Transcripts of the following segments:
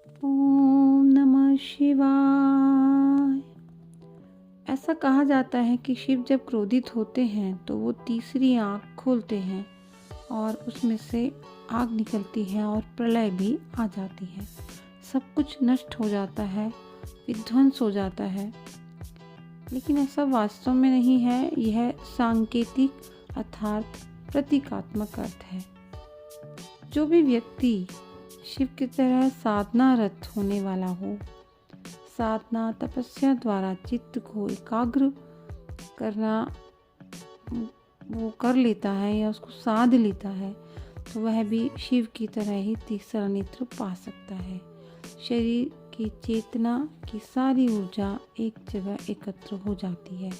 ओम नमः शिवाय। ऐसा कहा जाता है कि शिव जब क्रोधित होते हैं तो वो तीसरी आँख खोलते हैं और उसमें से आग निकलती है और प्रलय भी आ जाती है। सब कुछ नष्ट हो जाता है, विध्वंस हो जाता है। लेकिन ऐसा वास्तव में नहीं है, यह सांकेतिक अर्थात प्रतीकात्मक अर्थ है। जो भी व्यक्ति शिव की तरह साधनारत होने वाला हो, साधना तपस्या द्वारा चित्त को एकाग्र करना वो कर लेता है या उसको साध लेता है, तो वह भी शिव की तरह ही तीसरा नेत्र पा सकता है। शरीर की चेतना की सारी ऊर्जा एक जगह एकत्र हो जाती है।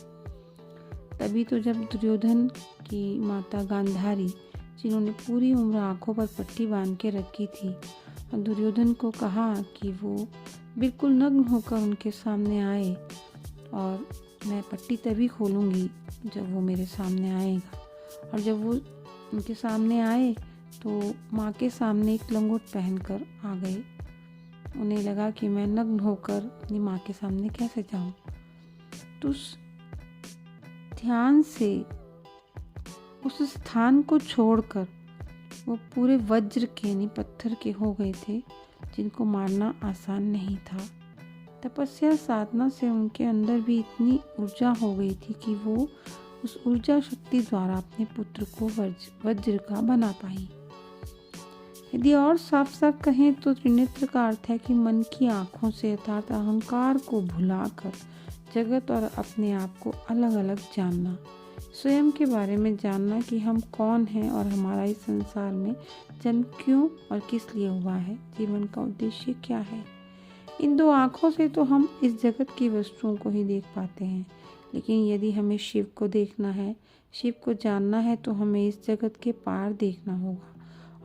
तभी तो जब दुर्योधन की माता गांधारी, जिन्होंने पूरी उम्र आंखों पर पट्टी बांध के रखी थी, और दुर्योधन को कहा कि वो बिल्कुल नग्न होकर उनके सामने आए और मैं पट्टी तभी खोलूँगी जब वो मेरे सामने आएगा। और जब वो उनके सामने आए तो माँ के सामने एक लंगोट पहनकर आ गए। उन्हें लगा कि मैं नग्न होकर अपनी माँ के सामने कैसे जाऊँ। तो उस ध्यान से उस स्थान को छोड़कर वो पूरे वज्र के यानी पत्थर के हो गए थे, जिनको मारना आसान नहीं था। तपस्या साधना से उनके अंदर भी इतनी ऊर्जा हो गई थी कि वो उस ऊर्जा शक्ति द्वारा अपने पुत्र को वज्र का बना पाई। यदि और साफ साफ कहें तो त्रिनेत्र का अर्थ है कि मन की आँखों से अर्थात अहंकार को भुलाकर जगत और अपने आप को अलग अलग जानना, स्वयं के बारे में जानना कि हम कौन हैं और हमारा इस संसार में जन्म क्यों और किस लिए हुआ है, जीवन का उद्देश्य क्या है। इन दो आँखों से तो हम इस जगत की वस्तुओं को ही देख पाते हैं, लेकिन यदि हमें शिव को देखना है, शिव को जानना है, तो हमें इस जगत के पार देखना होगा।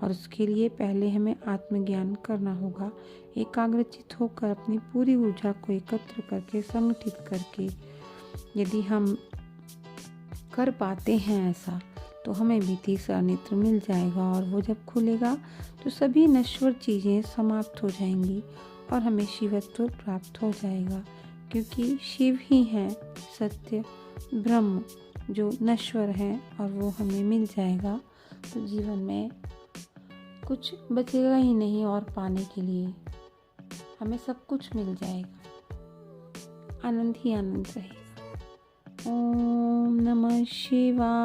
और उसके लिए पहले हमें आत्मज्ञान करना होगा, एकाग्रचित होकर अपनी पूरी ऊर्जा को एकत्र करके संगठित करके। यदि हम कर पाते हैं ऐसा, तो हमें भी तीसरा नेत्र मिल जाएगा और वो जब खुलेगा तो सभी नश्वर चीज़ें समाप्त हो जाएंगी और हमें शिवत्व प्राप्त हो जाएगा, क्योंकि शिव ही है सत्य ब्रह्म जो नश्वर है और वो हमें मिल जाएगा। तो जीवन में कुछ बचेगा ही नहीं और पाने के लिए हमें सब कुछ मिल जाएगा, आनंद ही आनंद रहेगा। ओम नमः शिवाय।